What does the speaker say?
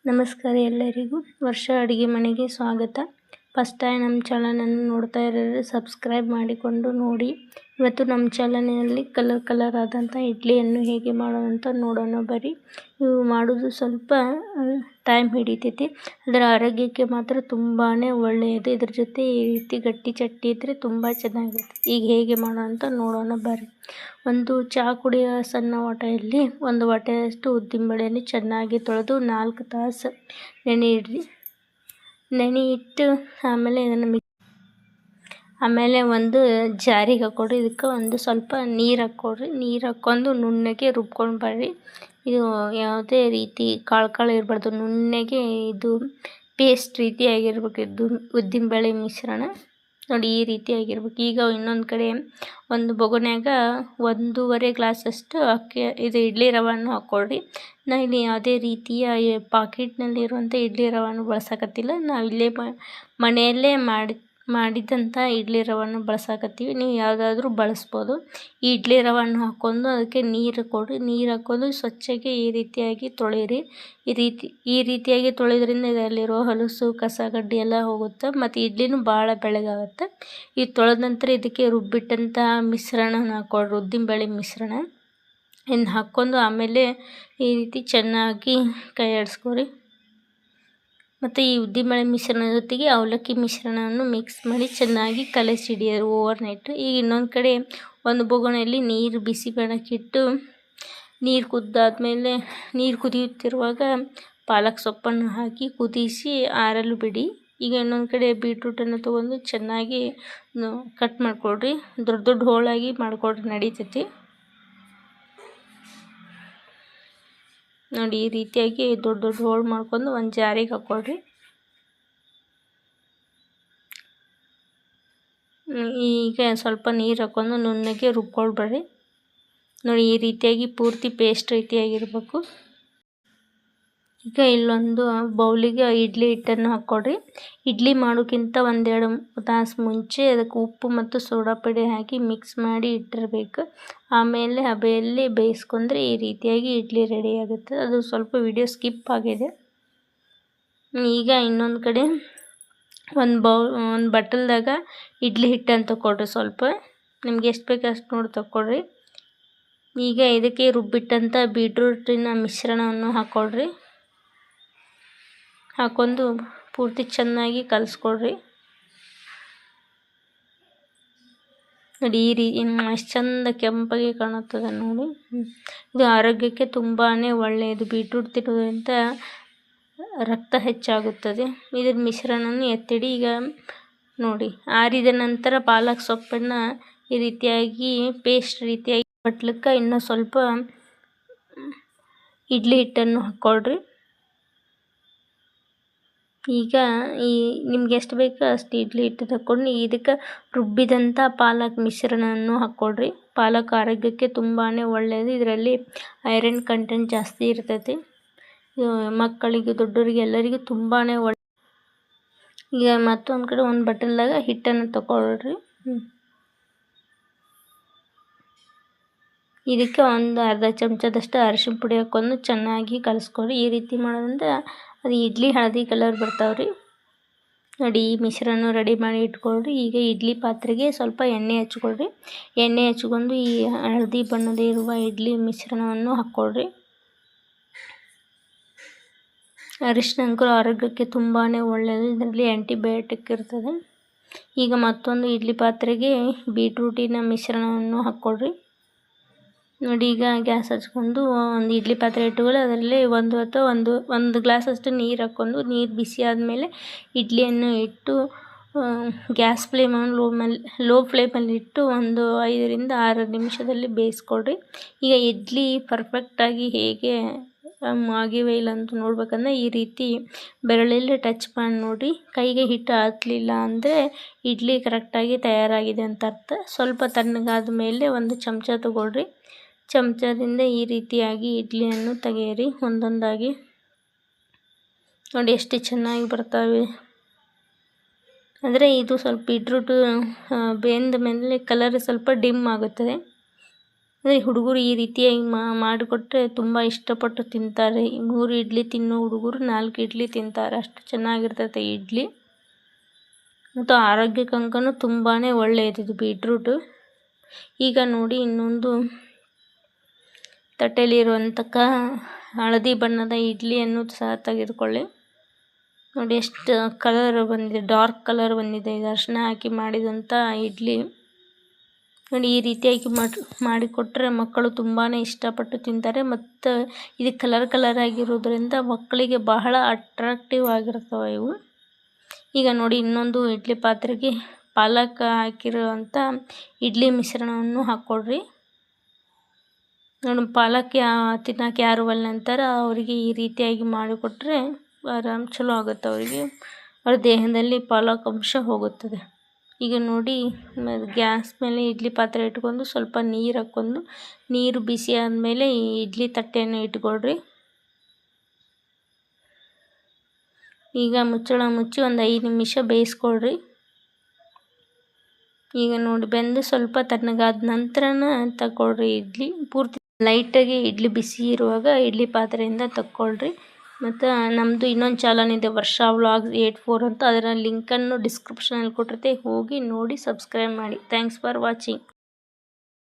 ನಮಸ್ಕಾರ ಎಲ್ಲರಿಗೂ. ವರ್ಷ ಅಡುಗೆ ಮನೆಗೆ ಸ್ವಾಗತ. ಫಸ್ಟ್ ಟೈಮ್ ನಮ್ಮ ಚಾನಲನ್ನು ನೋಡ್ತಾ ಇರೋರು ಸಬ್ಸ್ಕ್ರೈಬ್ ಮಾಡಿಕೊಂಡು ನೋಡಿ. ಇವತ್ತು ನಮ್ಮ ಚಾನಲಿನಲ್ಲಿ ಕಲರ್ ಆದಂಥ ಇಡ್ಲಿಯನ್ನು ಹೇಗೆ ಮಾಡೋದಂತ ನೋಡೋಣ ಬರ್ರಿ. ಇವು ಮಾಡೋದು ಸ್ವಲ್ಪ ಟೈಮ್ ಹಿಡಿತೈತಿ, ಅದರ ಆರೋಗ್ಯಕ್ಕೆ ಮಾತ್ರ ತುಂಬಾ ಒಳ್ಳೆಯದು. ಇದ್ರ ಜೊತೆ ಈ ರೀತಿ ಗಟ್ಟಿ ಚಟ್ನಿ ಇದ್ದರೆ ತುಂಬ ಚೆನ್ನಾಗಿರುತ್ತೆ. ಈಗ ಹೇಗೆ ಮಾಡೋದಂತ ನೋಡೋಣ ಬರ್ರಿ. ಒಂದು ಚಹಾ ಕುಡಿಯೋ ಸಣ್ಣ ವಾಟೆಯಲ್ಲಿ ಒಂದು ವಾಟೆಯಷ್ಟು ಉದ್ದಿನಬೇಳೆಯನ್ನು ಚೆನ್ನಾಗಿ ತೊಳೆದು 4 ತಾಸು ನೆನೆ ಇಟ್ಟು ಆಮೇಲೆ ಒಂದು ಜಾರಿಗೆ ಹಾಕ್ಕೊಡ್ರಿ. ಇದಕ್ಕೆ ಒಂದು ಸ್ವಲ್ಪ ನೀರು ಹಾಕ್ಕೊಡ್ರಿ. ನೀರು ಹಾಕ್ಕೊಂಡು ನುಣ್ಣಗೆ ರುಬ್ಕೊಂಡು ಬರ್ರಿ. ಇದು ಯಾವುದೇ ರೀತಿ ಕಾಳು ಇರಬಾರ್ದು, ನುಣ್ಣಗೆ ಇದು ಪೇಸ್ಟ್ ರೀತಿಯಾಗಿರ್ಬೇಕು. ಇದು ಉದ್ದಿನಬೇಳೆ ಮಿಶ್ರಣ ನೋಡಿ ಈ ರೀತಿಯಾಗಿರ್ಬೇಕು. ಈಗ ಇನ್ನೊಂದು ಕಡೆ ಒಂದು ಬೊಗನ್ಯಾಗ 1.5 ಗ್ಲಾಸಷ್ಟು ಇದು ಇಡ್ಲಿ ರವನ್ನು ಹಾಕ್ಕೊಳ್ರಿ. ನಾನು ಇಲ್ಲಿ ಯಾವುದೇ ರೀತಿಯ ಪಾಕೆಟ್ನಲ್ಲಿರುವಂಥ ಇಡ್ಲಿ ರವನ್ನು ಬಳಸಕತ್ತಿಲ್ಲ. ನಾವು ಇಲ್ಲೇ ಮನೆಯಲ್ಲೇ ಮಾಡಿದಂಥ ಇಡ್ಲಿ ರವನ್ನು ಬಳಸಕತ್ತೀವಿ. ನೀವು ಯಾವುದಾದ್ರೂ ಬಳಸ್ಬೋದು. ಈ ಇಡ್ಲಿ ರವನ್ನು ಹಾಕ್ಕೊಂಡು ಅದಕ್ಕೆ ನೀರು ಕೊಡ್ರಿ. ನೀರು ಹಾಕ್ಕೊಂಡು ಸ್ವಚ್ಛಗೆ ಈ ರೀತಿಯಾಗಿ ತೊಳೆಯಿರಿ. ಈ ರೀತಿಯಾಗಿ ತೊಳೆಯೋದ್ರಿಂದ ಇದರಲ್ಲಿರೋ ಹೊಲಸು ಕಸ ಗಡ್ಡೆ ಎಲ್ಲ ಹೋಗುತ್ತೆ ಮತ್ತು ಇಡ್ಲಿನೂ ಭಾಳ ಬೆಳ್ಳಗಾಗುತ್ತೆ. ಈ ತೊಳೆದ ನಂತರ ಇದಕ್ಕೆ ರುಬ್ಬಿಟ್ಟಂಥ ಮಿಶ್ರಣನ ಹಾಕ್ಕೊಳ್ರಿ, ಉದ್ದಿನಬೇಳೆ ಮಿಶ್ರಣ. ಇನ್ನು ಹಾಕ್ಕೊಂಡು ಆಮೇಲೆ ಈ ರೀತಿ ಚೆನ್ನಾಗಿ ಕೈ ಆಡಿಸ್ಕೊರಿ. ಮತ್ತು ಈ ಉದ್ದಿನಬೇಳೆ ಮಿಶ್ರಣ ಜೊತೆಗೆ ಅವಲಕ್ಕಿ ಮಿಶ್ರಣವನ್ನು ಮಿಕ್ಸ್ ಮಾಡಿ ಚೆನ್ನಾಗಿ ಕಲಸಿಡಿಯೋರು ಓವರ್ನೈಟ್. ಈಗ ಇನ್ನೊಂದು ಕಡೆ ಒಂದು ಬೊಗಣೆಯಲ್ಲಿ ನೀರು ಬಿಸಿ ಮಾಡಕ್ಕಿಟ್ಟು ನೀರು ಕುದ್ದಾದ್ಮೇಲೆ ನೀರು ಕುದಿಯುತ್ತಿರುವಾಗ ಪಾಲಕ್ ಸೊಪ್ಪನ್ನು ಹಾಕಿ ಕುದಿಸಿ ಆರಲು ಬಿಡಿ. ಈಗ ಇನ್ನೊಂದು ಕಡೆ ಬೀಟ್ರೂಟನ್ನು ತೊಗೊಂಡು ಚೆನ್ನಾಗಿ ಕಟ್ ಮಾಡ್ಕೊಳ್ರಿ. ದೊಡ್ಡ ಹೋಳಾಗಿ ಮಾಡ್ಕೊಳ್ರಿ, ನಡೀತೈತಿ ನೋಡಿ. ಈ ರೀತಿಯಾಗಿ ದೊಡ್ಡ ಹೋಳು ಮಾಡ್ಕೊಂಡು ಒಂದು ಜಾರಿಗೆ ಹಾಕ್ಕೊಳ್ರಿ. ಈಗ ಸ್ವಲ್ಪ ನೀರು ಹಾಕ್ಕೊಂಡು ನುಣ್ಣಗೆ ರುಬ್ಕೊಳ್ಬೇಡ್ರಿ ನೋಡಿ. ಈ ರೀತಿಯಾಗಿ ಪೂರ್ತಿ ಪೇಸ್ಟ್ ರೀತಿಯಾಗಿರ್ಬೇಕು. ಈಗ ಇಲ್ಲೊಂದು ಬೌಲಿಗೆ ಇಡ್ಲಿ ಹಿಟ್ಟನ್ನು ಹಾಕ್ಕೊಡ್ರಿ. ಇಡ್ಲಿ ಮಾಡೋಕ್ಕಿಂತ 1-2 ತಾಸು ಮುಂಚೆ ಅದಕ್ಕೆ ಉಪ್ಪು ಮತ್ತು ಸೋಡಾ ಪುಡಿ ಹಾಕಿ ಮಿಕ್ಸ್ ಮಾಡಿ ಇಟ್ಟಿರಬೇಕು. ಆಮೇಲೆ ಹಬೆಯಲ್ಲಿ ಬೇಯಿಸ್ಕೊಂಡ್ರೆ ಈ ರೀತಿಯಾಗಿ ಇಡ್ಲಿ ರೆಡಿ ಆಗುತ್ತೆ. ಅದು ಸ್ವಲ್ಪ ವಿಡಿಯೋ ಸ್ಕಿಪ್ ಆಗಿದೆ. ಈಗ ಇನ್ನೊಂದು ಕಡೆ ಒಂದು ಬಟ್ಟಲ್ದಾಗ ಇಡ್ಲಿ ಹಿಟ್ಟನ್ನು ತಗೊಳ್ರಿ. ಸ್ವಲ್ಪ ನಿಮ್ಗೆ ಎಷ್ಟು ಬೇಕು ಅಷ್ಟು ನೋಡಿ ತಗೊಳ್ರಿ. ಈಗ ಇದಕ್ಕೆ ರುಬ್ಬಿಟ್ಟಂಥ ಬೀಟ್ರೂಟಿನ ಮಿಶ್ರಣವನ್ನು ಹಾಕ್ಕೊಳ್ರಿ. ಹಾಕ್ಕೊಂಡು ಪೂರ್ತಿ ಚೆನ್ನಾಗಿ ಕಲಿಸ್ಕೊಳ್ರಿ ನೋಡಿ. ಈ ರೀತಿ ಎಷ್ಟು ಚಂದ ಕೆಂಪಾಗಿ ಕಾಣುತ್ತದೆ ನೋಡಿ. ಇದು ಆರೋಗ್ಯಕ್ಕೆ ತುಂಬಾ ಒಳ್ಳೆಯದು. ಬೀಟ್ರೂಟ್ ತಿನ್ನೋದ್ರಿಂದ ರಕ್ತ ಹೆಚ್ಚಾಗುತ್ತದೆ. ಇದ್ರ ಮಿಶ್ರಣವನ್ನು ಎತ್ತಿಡಿ. ಈಗ ನೋಡಿ, ಆರಿದ ನಂತರ ಪಾಲಕ್ ಸೊಪ್ಪನ್ನು ಈ ರೀತಿಯಾಗಿ ಪೇಸ್ಟ್ ರೀತಿಯಾಗಿ ಬಟ್ಲಕ್ಕೆ ಇನ್ನೂ ಸ್ವಲ್ಪ ಇಡ್ಲಿ ಹಿಟ್ಟನ್ನು ಹಾಕ್ಕೊಳ್ರಿ. ಈಗ ನಿಮ್ಗೆ ಎಷ್ಟು ಬೇಕೋ ಅಷ್ಟು ಇಡ್ಲಿ ಹಿಟ್ಟು ತಕ್ಕೊಂಡು ಇದಕ್ಕೆ ರುಬ್ಬಿದಂಥ ಪಾಲಕ್ ಮಿಶ್ರಣವನ್ನು ಹಾಕ್ಕೊಳ್ರಿ. ಪಾಲಕ್ ಆರೋಗ್ಯಕ್ಕೆ ತುಂಬಾ ಒಳ್ಳೆಯದು. ಇದರಲ್ಲಿ ಐರನ್ ಕಂಟೆಂಟ್ ಜಾಸ್ತಿ ಇರ್ತೈತಿ. ಮಕ್ಕಳಿಗೆ ದೊಡ್ಡವರಿಗೆ ಎಲ್ಲರಿಗೂ ತುಂಬಾ ಒಳ್ಳೆ. ಈಗ ಮತ್ತೊಂದು ಕಡೆ ಒಂದು ಬಟ್ಟಲ್ದಾಗ ಹಿಟ್ಟನ್ನು ತಗೊಳ್ರಿ. ಇದಕ್ಕೆ ಒಂದು ಅರ್ಧ ಚಮಚದಷ್ಟು ಅರಿಶಿನ ಪುಡಿ ಹಾಕ್ಕೊಂಡು ಚೆನ್ನಾಗಿ ಕಲಿಸ್ಕೊಳ್ರಿ. ಈ ರೀತಿ ಮಾಡೋದ್ರಿಂದ ಅದು ಇಡ್ಲಿ ಹಳದಿ ಕಲರ್ ಬರ್ತಾವ್ರಿ ನೋಡಿ. ಈ ಮಿಶ್ರಣ ರೆಡಿ ಮಾಡಿ ಇಟ್ಕೊಳ್ರಿ. ಈಗ ಇಡ್ಲಿ ಪಾತ್ರೆಗೆ ಸ್ವಲ್ಪ ಎಣ್ಣೆ ಹಚ್ಕೊಳ್ರಿ. ಎಣ್ಣೆ ಹಚ್ಕೊಂಡು ಈ ಹಳದಿ ಬಣ್ಣದ ಇರುವ ಇಡ್ಲಿ ಮಿಶ್ರಣವನ್ನು ಹಾಕ್ಕೊಳ್ರಿ. ಅರಿಶಿನ ಅಂಕರು ಆರೋಗ್ಯಕ್ಕೆ ತುಂಬಾ ಒಳ್ಳೆಯದು. ಇದರಲ್ಲಿ ಆ್ಯಂಟಿಬಯೋಟಿಕ್ ಇರ್ತದೆ. ಈಗ ಮತ್ತೊಂದು ಇಡ್ಲಿ ಪಾತ್ರೆಗೆ ಬೀಟ್ರೂಟಿನ ಮಿಶ್ರಣವನ್ನು ಹಾಕ್ಕೊಳ್ರಿ ನೋಡಿ. ಈಗ ಗ್ಯಾಸ್ ಹಚ್ಕೊಂಡು ಒಂದು ಇಡ್ಲಿ ಪಾತ್ರೆ ಇಟ್ಕೊಳ್ಳಿ. ಅದರಲ್ಲಿ ಒಂದು ಗ್ಲಾಸಷ್ಟು ನೀರು ಹಾಕ್ಕೊಂಡು ನೀರು ಬಿಸಿ ಆದಮೇಲೆ ಇಡ್ಲಿಯನ್ನು ಇಟ್ಟು ಗ್ಯಾಸ್ ಫ್ಲೇಮನ್ನು ಲೋ ಫ್ಲೇಮಲ್ಲಿ ಇಟ್ಟು ಒಂದು 5ರಿಂದ 6 ನಿಮಿಷದಲ್ಲಿ ಬೇಯಿಸ್ಕೊಳ್ರಿ. ಈಗ ಇಡ್ಲಿ ಪರ್ಫೆಕ್ಟಾಗಿ ಹೇಗೆ ಆಗಿವೆ ಇಲ್ಲ ಅಂತ ನೋಡ್ಬೇಕಂದ್ರೆ ಈ ರೀತಿ ಬೆರಳಲ್ಲಿ ಟಚ್ ಮಾಡಿ ನೋಡಿ. ಕೈಗೆ ಹಿಟ್ಟು ಹತ್ತಲಿಲ್ಲ ಅಂದರೆ ಇಡ್ಲಿ ಕರೆಕ್ಟಾಗಿ ತಯಾರಾಗಿದೆ ಅಂತ ಅರ್ಥ. ಸ್ವಲ್ಪ ತಣ್ಣಗಾದ ಮೇಲೆ ಒಂದು ಚಮಚ ತಗೊಳ್ರಿ. ಚಮಚದಿಂದ ಈ ರೀತಿಯಾಗಿ ಇಡ್ಲಿಯನ್ನು ತೆಗೆಯಿರಿ ಒಂದೊಂದಾಗಿ ನೋಡಿ. ಎಷ್ಟು ಚೆನ್ನಾಗಿ ಬರ್ತವೆ ಅಂದರೆ ಇದು ಸ್ವಲ್ಪ ಬೀಟ್ರೂಟು ಬೆಂದ ಮೇಲೆ ಕಲರ್ ಸ್ವಲ್ಪ ಡಿಮ್ ಆಗುತ್ತದೆ. ಅಂದರೆ ಹುಡುಗರು ಈ ರೀತಿಯಾಗಿ ಮಾಡಿಕೊಟ್ರೆ ತುಂಬ ಇಷ್ಟಪಟ್ಟು ತಿಂತಾರೆ. 3 ಇಡ್ಲಿ ತಿನ್ನೋ ಹುಡುಗರು 4 ಇಡ್ಲಿ ತಿಂತಾರೆ, ಅಷ್ಟು ಚೆನ್ನಾಗಿರ್ತೈತೆ ಇಡ್ಲಿ. ಮತ್ತು ಆರೋಗ್ಯಕ್ಕಂಕನೂ ತುಂಬಾ ಒಳ್ಳೆಯದು ಬೀಟ್ರೂಟು. ಈಗ ನೋಡಿ ಇನ್ನೊಂದು ತಟ್ಟೆಯಲ್ಲಿರುವಂತಕ್ಕ ಹಳದಿ ಬಣ್ಣದ ಇಡ್ಲಿಯನ್ನು ಸಹ ತೆಗೆದುಕೊಳ್ಳಿ. ನೋಡಿ ಎಷ್ಟು ಕಲರ್ ಬಂದಿದೆ, ಡಾರ್ಕ್ ಕಲರ್ ಬಂದಿದೆ. ಇದು ಅರಿಶಿನ ಹಾಕಿ ಮಾಡಿದಂಥ ಇಡ್ಲಿ. ನೋಡಿ ಈ ರೀತಿಯಾಗಿ ಮಾಡಿಕೊಟ್ರೆ ಮಕ್ಕಳು ತುಂಬಾ ಇಷ್ಟಪಟ್ಟು ತಿಂತಾರೆ. ಮತ್ತು ಇದು ಕಲರ್ ಆಗಿರೋದ್ರಿಂದ ಮಕ್ಕಳಿಗೆ ಬಹಳ ಅಟ್ರಾಕ್ಟಿವ್ ಆಗಿರ್ತವೆ ಇವು. ಈಗ ನೋಡಿ ಇನ್ನೊಂದು ಇಡ್ಲಿ ಪಾತ್ರೆಗೆ ಪಾಲಕ್ ಹಾಕಿರುವಂಥ ಇಡ್ಲಿ ಮಿಶ್ರಣವನ್ನು ಹಾಕ್ಕೊಡ್ರಿ. ನೋಡಿ ಪಾಲಕ್ ತಿನ್ನೋಕೆ ಯಾರು ಒಲ್ಲೆ ಅಂತಾರೆ ಅವರಿಗೆ ಈ ರೀತಿಯಾಗಿ ಮಾಡಿಕೊಟ್ರೆ ಆರಾಮ್ ಚಲೋ ಆಗುತ್ತೆ ಅವರಿಗೆ. ಅವ್ರ ದೇಹದಲ್ಲಿ ಪಾಲಕ್ ಅಂಶ ಹೋಗುತ್ತದೆ. ಈಗ ನೋಡಿ ಗ್ಯಾಸ್ ಮೇಲೆ ಇಡ್ಲಿ ಪಾತ್ರೆ ಇಟ್ಕೊಂಡು ಸ್ವಲ್ಪ ನೀರು ಹಾಕ್ಕೊಂಡು, ನೀರು ಬಿಸಿ ಆದಮೇಲೆ ಈ ಇಡ್ಲಿ ತಟ್ಟೆಯನ್ನು ಇಟ್ಕೊಳ್ರಿ. ಈಗ ಮುಚ್ಚಳ ಮುಚ್ಚಿ ಒಂದು 5 ನಿಮಿಷ ಬೇಯಿಸ್ಕೊಳ್ರಿ. ಈಗ ನೋಡಿ ಬೆಂದು ಸ್ವಲ್ಪ ತಣ್ಣಗಾದ ನಂತರನ ತಗೊಳ್ರಿ ಇಡ್ಲಿ. ಪೂರ್ತಿ ಲೈಟಾಗಿ ಇಡ್ಲಿ ಬಿಸಿ ಇರುವಾಗ ಇಡ್ಲಿ ಪಾತ್ರೆಯಿಂದ ತಕ್ಕೊಳ್ರಿ. ಮತ್ತು ನಮ್ಮದು ಇನ್ನೊಂದು ಚಾನಲ್ ಇದೆ, ವರ್ಷಾ ವ್ಲಾಗ್ಸ್ 84 ಅಂತ. ಅದರ ಲಿಂಕನ್ನು ಡಿಸ್ಕ್ರಿಪ್ಷನಲ್ಲಿ ಕೊಟ್ಟಿರ್ತೆ, ಹೋಗಿ ನೋಡಿ ಸಬ್ಸ್ಕ್ರೈಬ್ ಮಾಡಿ. Thanks for watching.